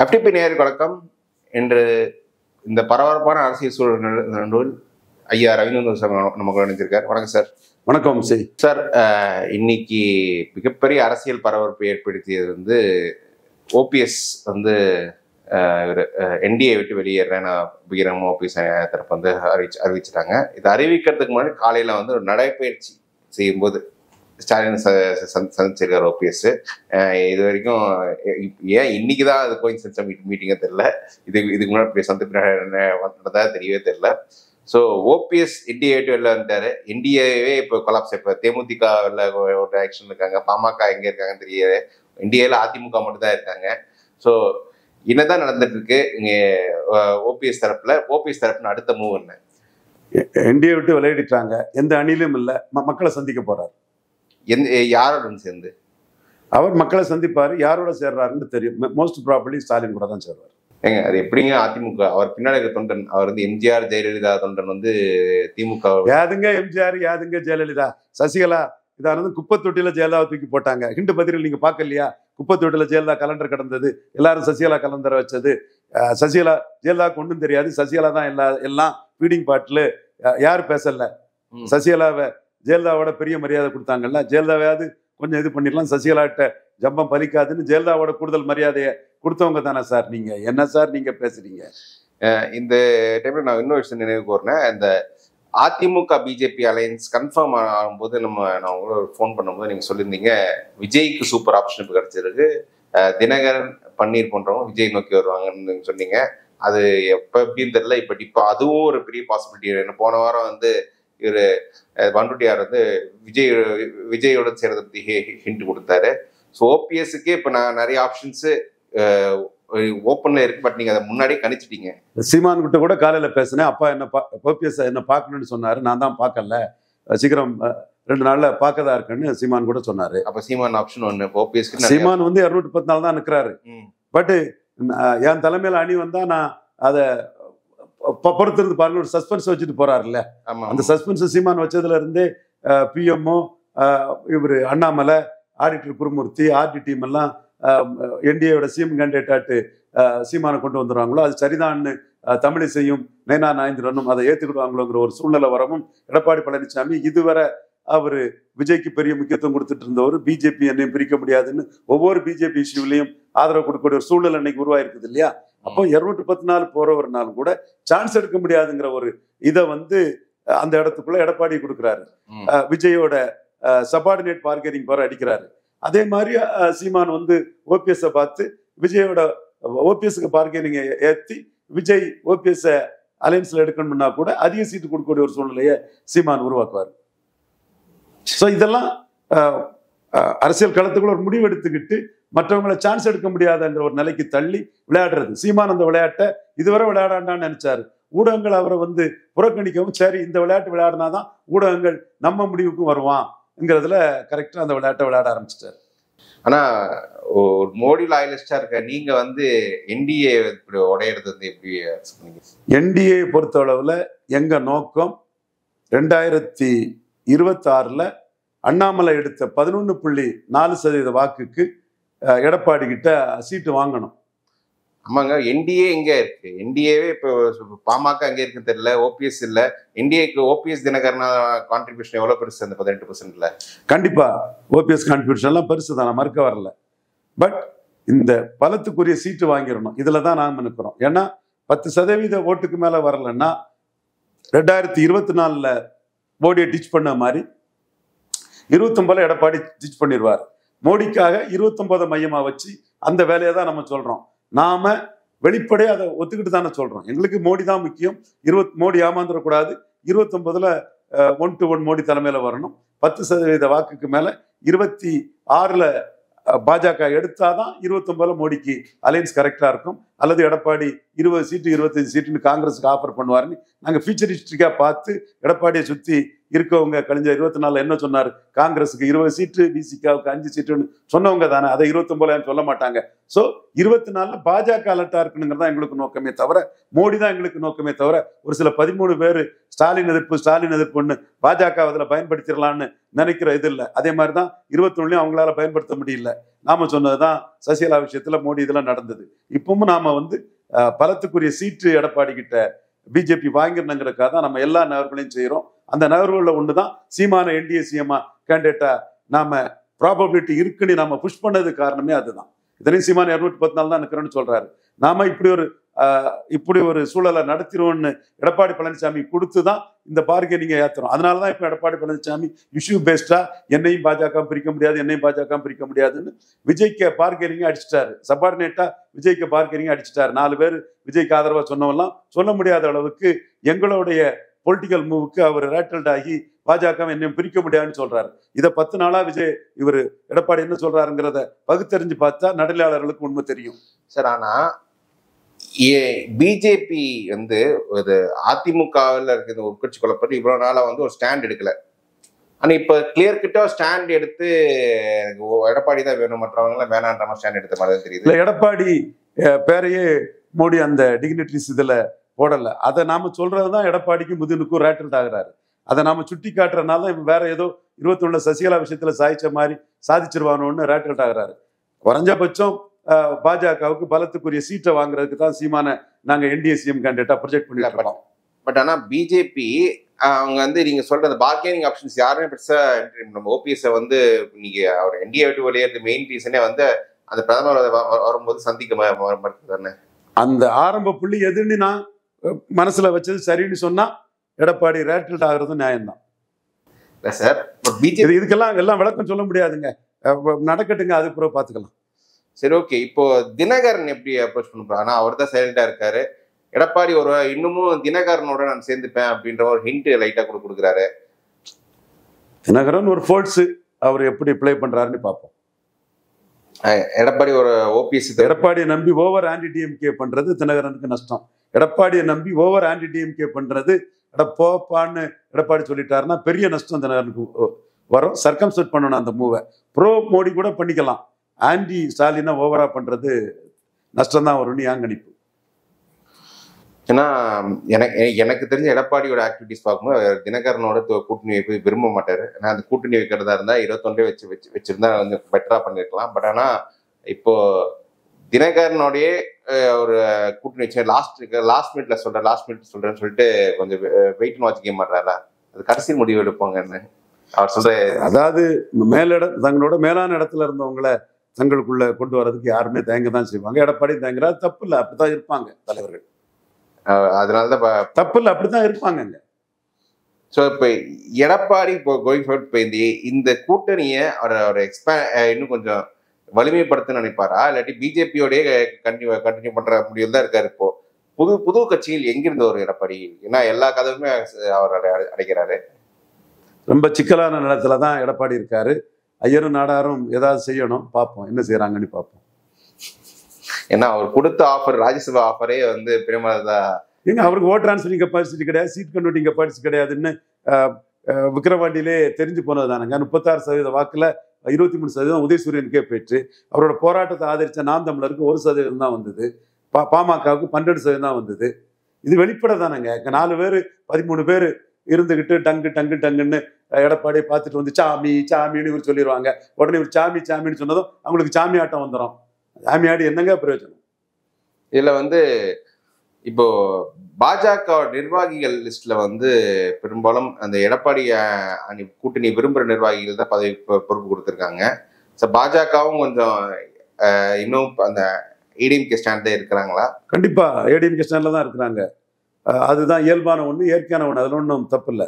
FTP நேயர்களுக்கு வணக்கம். இன்று இந்த பரபரப்பான அரசியல் சூழல் ஐயா ரவீந்திரன் சார் நமக்கு நினைச்சிருக்கார். வணக்கம் சார். வணக்கம் சார். இன்னைக்கு மிகப்பெரிய அரசியல் பரபரப்பை ஏற்படுத்தியது வந்து ஓபிஎஸ் வந்து என்டிஏ விட்டு வெளியேறேன் பீரமும் ஓபிஎஸ் தரப்பு வந்து அறிவிச்சிட்டாங்க. இதை அறிவிக்கிறதுக்கு முன்னாடி காலையில வந்து ஒரு நடைப்பயிற்சி செய்யும்போது ஸ்டாலின் சந்திச்சிருக்காரு ஓபிஎஸ். இது வரைக்கும் ஏன் இன்னைக்குதான் அது கோயின்சிடன்ஸ் மீட்டிங்கே தெரியல, இதுக்கு முன்னாடி சந்திப்பு தெரியவே தெரியல. ஸோ ஓபிஎஸ் என்டிஏ வெளில வந்துட்டாரு. என்டிஏவே இப்போ கொலாப்ஸ். இப்போ தேமுதிக ஒரு ஆக்ஷன் இருக்காங்க, பாமக எங்க இருக்காங்கன்னு தெரியாது. என்டிஏல அதிமுக மட்டும் தான் இருக்காங்க. ஸோ என்னதான் நடந்துட்டு இருக்கு இங்க ஓபிஎஸ் தரப்புல அடுத்த மூவ் என்ன? என்டிஏ விட்டு விளையாடிட்டாங்க, எந்த அணிலும் இல்லை, மக்களை சந்திக்க போறாரு. யாரோட சேர்ந்து அவர் மக்களை சந்திப்பாரு. யாரோட சேர்றாருன்னு தெரியும். மோஸ்ட் ப்ராபபிலி ஸ்டாலின் கூட தான் சேர்றாரு. ஏங்க அது எப்படிங்க? அதிமுக அவர் பின்னாடி தொண்டன், அவர் வந்து எம்ஜிஆர் ஜெயலலிதா தொண்டன் வந்து திமுக. யாதுங்க எம்ஜிஆர், யாதுங்க ஜெயலலிதா? சசிகலா இதானது குப்பை தொட்டியில ஜெயலலிதா தூக்கி போட்டாங்க. ஹிண்டு பதிரில் நீங்க பார்க்கலையா? குப்பை தொட்டியில ஜெயலலிதா கலண்டர் கடந்தது, எல்லாரும் சசிகலா கலண்டரை வச்சது. சசிகலா ஜெயலலிதாவுக்கு ஒன்றும் தெரியாது. சசிகலா தான் எல்லாம் ஃபீடிங் பாட்டில். யார் பேசல? சசிகலாவை ஜெயலலிதாவோட பெரிய மரியாதை கொடுத்தாங்கல்ல. ஜெயலலிதாவையாவது கொஞ்சம் இது பண்ணிடலாம், சசிகலாட்ட ஜம்பம் பலிக்காதுன்னு ஜெயலலிதாவோட கூடுதல் மரியாதையை கொடுத்தவங்க தானே சார் நீங்க. என்ன சார் நீங்க பேசுறீங்க? இந்த டைம்ல நான் இன்னொரு விஷயம் நினைவு கூர்றேன். இந்த அதிமுக பிஜேபி அலையன்ஸ் கன்ஃபார்ம் ஆகும்போது நான் உங்களோட ஃபோன் பண்ணும்போது நீங்க சொல்லியிருந்தீங்க விஜய்க்கு சூப்பர் ஆப்ஷன் இப்போ கிடைச்சிருக்கு, தினகரன் பன்னீர் போன்றவங்க விஜய் நோக்கி வருவாங்கன்னு சொன்னீங்க. அது எப்போ எப்படின்னு தெரியல. இப்போ அதுவும் ஒரு பெரிய பாசிபிலிட்டி. போன வாரம் வந்து இவர் வண்டுட்டியார் வந்து விஜயோட சேர்றதை பத்தி ஹிண்ட் கொடுத்தாரு. ஸோ ஓபிஎஸ்க்கு இப்போ நான் நிறைய ஆப்ஷன்ஸ் ஓப்பன்ல இருக்கு. பட் நீங்க அதை முன்னாடியே கணிச்சிட்டீங்க. சீமான் கிட்ட கூட காலையில பேசினேன். அப்பா ஓபிஎஸ் என்ன பார்க்கணும்னு சொன்னாரு. நான் தான் பார்க்கல, சீக்கிரம் 2 நாள்ல பார்க்கதா இருக்குன்னு சீமான் கூட சொன்னாரு. அப்ப சீமான் ஆப்ஷன் ஒன்று. ஓபிஎஸ்க்கு சீமான் வந்து 214 தான் நிற்கிறாரு. பட் என் தலைமையில அணி வந்தா நான் அதை பொறுத்திருந்து பாருங்க. ஒரு சஸ்பென்ஸ் வச்சுட்டு போறாருல்ல. அந்த சஸ்பென்ஸ் சீமான் வச்சதுல இருந்தே பிஎம்ஓ, இவர் அண்ணாமலை, ஆடிட்டர் குருமூர்த்தி, ஆர்டி டீம் எல்லாம் என்டிஏவோட சிஎம் கேண்டிடேட்டாட்டு சீமானை கொண்டு வந்துடுவாங்களோ அது சரிதான்னு தமிழிசையும் நயனா நாயந்திரனும் அதை ஏற்றுக்கிடுவாங்களோங்கிற ஒரு சூழ்நிலை வரவும் எடப்பாடி பழனிசாமி இதுவரை அவர் விஜய்க்கு பெரிய முக்கியத்துவம் கொடுத்துட்டு இருந்தவர், பிஜேபி என்னையும் பிரிக்க முடியாதுன்னு ஒவ்வொரு பிஜேபி இஷ்யூலையும் ஆதரவு கொடுக்கக்கூடிய ஒரு சூழ்நிலை இன்னைக்கு உருவாயிருக்குது இல்லையா? அப்போ 214 போறவர்னாலும் கூட சான்ஸ் எடுக்க முடியாதுங்கிற ஒரு இதை வந்து அந்த இடத்துக்குள்ள எடப்பாடி கொடுக்குறாரு. விஜயோட சபார்டினேட் பார்கெனிங் போற அடிக்கிறாரு. அதே மாதிரி சீமான் வந்து ஓபிஎஸ் பார்த்து விஜயோட ஓபிஎஸ்க்கு பார்கெனிங் ஏற்றி விஜய் ஓபிஎஸ் அலையன்ஸ்ல எடுக்கணும்னா கூட அதிக சீட்டு கொடுக்கக்கூடிய ஒரு சூழ்நிலையை சீமான் உருவாக்குவார். ஸோ இதெல்லாம் அரசியல் களத்துக்குள்ள ஒரு முடிவு எடுத்துக்கிட்டு மற்றவங்களை சான்ஸ் எடுக்க முடியாதுங்கிற ஒரு நிலைக்கு தள்ளி விளையாடுறது. சீமான் அந்த விளையாட்டை இதுவரை விளையாடாண்டான்னு நினைச்சாரு. ஊடகங்கள் அவரை வந்து புறக்கணிக்கவும், சரி இந்த விளையாட்டு விளையாடினாதான் ஊடகங்கள் நம்ம முடிவுக்கும் வருவான்ங்கிறதுல கரெக்டா அந்த விளையாட்டை விளையாட ஆரம்பிச்சிட்டாரு. ஆனா ஒரு மோடி லாயலிஸ்டா இருக்க நீங்க வந்து என்டிஏ உடையிறது வந்து எப்படி? என்டிஏ பொறுத்த அளவுல எங்க நோக்கம் 2026 அண்ணாமலை எடுத்த 11.4% வாக்குக்கு எடப்பாடி கிட்ட சீட்டு வாங்கணும். ஆமாங்க. என்டிஏ எங்க இருக்கு? என்டிஏவே இப்போ பாமக எங்க இருக்குன்னு தெரியல, ஓபிஎஸ் இல்ல. என்டிஏக்கு ஓபிஎஸ் தினகரன் கான்ட்ரிபியூஷன் எவ்வளவு பெருசு? அந்த 18%ல கண்டிப்பா ஓபிஎஸ் கான்ட்ரிபியூஷன் எல்லாம் பெருசு தான், மறுக்க வரல. பட் இந்த பலத்துக்குரிய சீட்டு வாங்கிடணும், இதுலதான் நாம நிற்கிறோம். ஏன்னா 10% ஓட்டுக்கு மேல வரலன்னா 2024 மோடியை டிச் பண்ண மாதிரி 29 எடப்பாடி டிச் பண்ணிடுவார். மோடிக்காக 29 மையமா வச்சு அந்த வேலையை தான் நம்ம சொல்றோம். நாம வெளிப்படையா அதை ஒத்துக்கிட்டு தானே சொல்றோம். எங்களுக்கு மோடி தான் முக்கியம். மோடி ஏமாந்துடக்கூடாது. 29 1 to 1 மோடி தலைமையில வரணும். 10% வாக்குக்கு மேல 26 பாஜக எடுத்தாதான் 29 மோடிக்கு அலையன்ஸ் கரெக்டா இருக்கும். அல்லது எடப்பாடி 20 சீட்டு 25 சீட்டுன்னு காங்கிரஸுக்கு ஆஃபர் பண்ணுவாருன்னு நாங்க ஃபியூச்சரிஸ்டிக்கா பார்த்து எடப்பாடியை சுத்தி இருக்கவங்க கழிஞ்ச 24 என்ன சொன்னார்? காங்கிரஸுக்கு 20 சீட்டு, விசிகாவுக்கு 5 சீட்டுன்னு சொன்னவங்க தானே. அதை 29 சொல்ல மாட்டாங்க. ஸோ 24 பாஜக அலர்ட்டா இருக்கணுங்கிறதா எங்களுக்கு நோக்கமே தவிர, மோடி தான் எங்களுக்கு நோக்கமே தவிர, ஒரு சில 13 பேர் ஸ்டாலின் எதிர்ப்புன்னு பாஜக அதில் பயன்படுத்திடலான்னு நினைக்கிற இது இல்லை. அதே மாதிரி தான் 21 அவங்களால பயன்படுத்த முடியல. நாம சொன்னதுதான் சசிகலா விஷயத்துல மோடி இதெல்லாம் நடந்தது. இப்பவும் நாம பலத்துக்குரிய சீட்டு எடப்பாடி கிட்ட பிஜேபி வாங்கிருந்தங்கிறதுக்காக தான் நம்ம எல்லா நகர்களையும் செய்யறோம். அந்த நகர்வுகளில் ஒண்ணுதான் சீமான என்டிஏ சிஎம்மா கேண்டிடேட்டா நாம ப்ராபபிலிட்டி இருக்குன்னு நாம புஷ் பண்ணது காரணமே அதுதான். இதனையும் சீமான 214 தான் நிற்கிறோன்னு சொல்றாரு. நாம இப்படி ஒரு சூழலை நடத்திடுவோம்னு எடப்பாடி பழனிசாமி கொடுத்துதான் இந்த பார்கெனிங்கை ஏத்துறோம். அதனாலதான் இப்ப எடப்பாடி பழனிசாமி இஷ்யூ பேஸ்டா என்னையும் பாஜக பிரிக்க முடியாதுன்னு விஜய்க்கு பார்கெனிங்க அடிச்சிட்டாரு. சபார்டினேட்டா விஜய்க்கு பார்கெனிங்க அடிச்சிட்டாரு. 4 பேர் விஜய்க்கு ஆதரவா சொன்னவெல்லாம் சொல்ல முடியாத அளவுக்கு எங்களுடைய பொலிட்டிக்கல் மூவுக்கு அவர் ரேட்டல்ட் ஆகி பாஜக என்னையும் பிரிக்க முடியாதுன்னு சொல்றாரு. இதை 10 நாளா இவர் எடப்பாடி என்ன சொல்றாருங்கிறத பகுத்தறிஞ்சு பார்த்தா நடுநிலையாளர்களுக்கு உண்மை தெரியும் சார். ஆனா பிஜேபி ஒரு அதிமுகவில் இருக்கிற உட்கட்சி குழப்பம் இவ்வளவு நாளா ஒரு ஸ்டாண்ட் எடுக்கல. ஆனா இப்ப கிளியர் கிட்ட ஸ்டாண்ட் எடுத்து எடப்பாடி தான் வேணும், மற்றவங்க வேணான்ற மாதிரி ஸ்டாண்ட் எடுத்த மாதிரி தெரியுது. இல்ல, எடப்பாடி பேரையே மோடி அந்த டிக்னிட்டரிஸ் இதுல போடல. அதை நாம சொல்றதுதான் எடப்பாடிக்கு முதுனுக்கும் ரேட்டல்ட் ஆகுறாரு. அதை நாம சுட்டி காட்டுறதுனால இவன் வேற ஏதோ 21 சசிகலா விஷயத்துல சாதிச்ச மாதிரி சாதிச்சிருவானோன்னு ரேட்டல்ட் ஆகுறாரு. குறைஞ்சபட்சம் பாஜகவுக்கு பலத்துக்குரிய சீட்டை வாங்குறதுக்கு தான் சீமான நாங்க என்டிஏ சிஎம் கேண்டிடேட்டா ப்ரொஜெக்ட் பண்ணிருக்கோம். பட் ஆனா பிஜேபி அவங்க நீங்க சொல்ற அந்த பார்கெனிங் ஆப்ஷன்ஸ் யாருமே பெருசா நம்ம ஓபிஎஸ் நீங்க அவர் என்டிஏ விட்டு வெளியேறது மெயின் ரீசனே அந்த பிரதமர் வரும்போது சந்திக்க மறுத்தானே. அந்த ஆரம்ப புள்ளி எதுன்னு நான் மனசுல வச்சது சரின்னு சொன்னா எடப்பாடி ரேட்டல்ட் ஆகுறது நியாயம்தான் சார். இதுக்கெல்லாம் எல்லாம் விளக்கம் சொல்ல முடியாதுங்க, நடக்கட்டுங்க, அது பிறகு பாத்துக்கலாம். சரி, ஓகே. இப்போ தினகரன் எப்படி அப்ரோச் பண்ணுறோம்? ஆனா அவர் தான் சைலண்டா இருக்காரு. எடப்பாடி இன்னமும் தினகரனோட நான் சேர்ந்துப்பேன் அப்படின்ற ஒரு ஹிண்ட் லைட்டா கொடுக்குறாரு. தினகரன் ஒரு ஃபோர்ஸ், அவர் எப்படி பிளே பண்றாருன்னு பார்ப்போம். எடப்பாடி ஒரு ஓபிஎஸ் எடப்பாடியை நம்பி ஓவர் ஆன்டி டிஎம்கே பண்றது தினகரனுக்கு நஷ்டம். எடப்பாடியை நம்பி ஓவர் ஆன்டி டிஎம்கே பண்றது போப்பான்னு எடப்பாடி சொல்லிட்டாருன்னா பெரிய நஷ்டம் தினகரனுக்கு வரும். சர்க்கம்செட் பண்ணணும் அந்த மூவை. ப்ரோ மோடி கூட பண்ணிக்கலாம், ஆன்டி ஸ்டாலினா ஓவரா பண்றது நஷ்டம் தான் வரும்னு என் கணிப்பு. ஏன்னா எனக்கு தெரிஞ்ச எடப்பாடியோட ஆக்டிவிட்டிஸ் பார்க்கும்போது தினகரனோட கூட்டணி வைப்பு விரும்ப மாட்டாரு. ஏன்னா அந்த கூட்டணி வைக்கிறதா இருந்தா 21 வச்சிருந்தா பெட்டரா பண்ணிருக்கலாம். பட் ஆனா இப்போ தினகரனோடய ஒரு கூட்டணி வச்சு லாஸ்ட் மினிட் சொல்றேன்னு சொல்லிட்டு கொஞ்சம் வெயிட் அண்ட் வாட்ச் கேம் ஆடுறாரா? அது கடைசி முடிவு எடுப்பாங்கன்னு அவர் சொல்ற. அதாவது தங்களோட மேலான இடத்துல இருந்தவங்களை தங்களுக்குள்ள கொண்டு வர்றதுக்கு யாருமே தேங்க தான் செய்வாங்க. எடப்பாடி தேங்குறாரு, தப்பு இல்லை, அப்படித்தான் இருப்பாங்க தலைவர்கள். அதனாலதான் தப்பு இல்லை, அப்படித்தான் இருப்பாங்க. ஸோ இப்போ எடப்பாடி இப்போ கோயிங் ஃபார்வர்ட் இப்போ இந்த கூட்டணியை அவர் இன்னும் கொஞ்சம் வலிமைப்படுத்த நினைப்பாரா, இல்லாட்டி பிஜேபியோடய கண்டினியூ பண்ற முடிவில் தான் இருக்காரு? இப்போ புது கட்சியில் எங்கிருந்து ஒரு எடப்பாடி? ஏன்னா எல்லா கதவுமே அவர் அடைக்கிறாரு. ரொம்ப சிக்கலான நிலத்துல தான் எடப்பாடி இருக்காரு. ஐயரும் நாடாரும் ஏதாவது செய்யணும், பார்ப்போம் என்ன செய்யறாங்கன்னு பார்ப்போம். ஏன்னா அவர் கொடுத்த ஆஃபர், ராஜ்யசபா ஆஃபரே பிரேமலதா எங்க அவருக்கு ஓட் டிரான்ஸ்ஃபரிங் கெப்பாசிட்டி கிடையாது, சீட் கன்வெர்ட்டிங் கெப்பாசிட்டி கிடையாதுன்னு விக்கிரவாண்டியிலே தெரிஞ்சு போனது தானுங்க. 36% வாக்குல 23% உதயசூரியனுக்கே போயிட்டு அவரோட போராட்டத்தை ஆதரிச்ச நாம் தமிழருக்கு 1% தான் வந்தது. பாமகவுக்கு 12% தான் வந்தது. இது வெளிப்பட தானேங்க. 4 பேர் 13 பேர் இருந்துகிட்டு டங்குன்னு எடப்பாடியை பார்த்துட்டு சாமின்னு இவர் சொல்லிடுவாங்க. உடனே இவர் சாமின்னு சொன்னதும் அவங்களுக்கு சாமி ஆட்டம் வந்துடும். சாமி ஆடி என்னங்க பிரயோஜனம்? இதுல இப்போ பாஜக நிர்வாகிகள் லிஸ்ட்ல பெரும்பாலும் அந்த எடப்பாடி கூட்டணி விரும்புற நிர்வாகிகள் தான் பதவி பொறுப்பு கொடுத்துருக்காங்க. ஸோ பாஜகவும் கொஞ்சம் இன்னும் அந்த ஏடிஎம்கே ஸ்டாண்ட்ல இருக்கிறாங்களா? கண்டிப்பா ஏடிஎம்கே ஸ்டாண்ட்ல தான் இருக்கிறாங்க. அதுதான் இயல்பான ஒன்று, இயற்கையான ஒன்று. அதில் ஒன்றும் தப்பு இல்லை.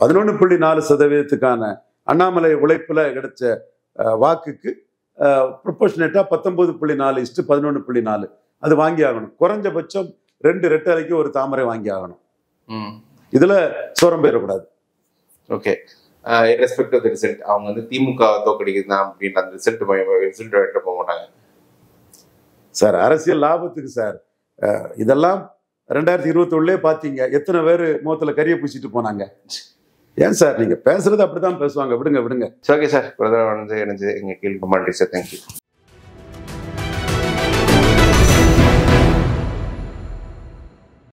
11.4% அண்ணாமலை உழைப்புல கிடைச்ச வாக்குக்கு ப்ரொபோர்ஷனேட்டா 19.4:11.4 அது வாங்கி ஆகணும். குறைஞ்சபட்சம் 2 ரெட்டலைக்கு ஒரு தாமரை வாங்கி ஆகணும். இதுல சோரம் பெறக்கூடாது. Okay, respect of the result. அவங்க திமுக தோக்கடிக்குது அப்படின்ற அந்த ரிசல்ட் எடுத்து போக மாட்டாங்க சார். அரசியல் லாபத்துக்கு சார். இதெல்லாம் 2021 பார்த்தீங்க, எத்தனை பேர் முகத்துல கரிய பூசிட்டு போனாங்க. ஏன் சார் நீங்க பேசுறது அப்படிதான் பேசுவாங்க, விடுங்க விடுங்க. ஓகே சார், ஒரு தடவை வந்து எனக்கு எங்க கேள்வி நன்றி சார். தேங்க்யூ.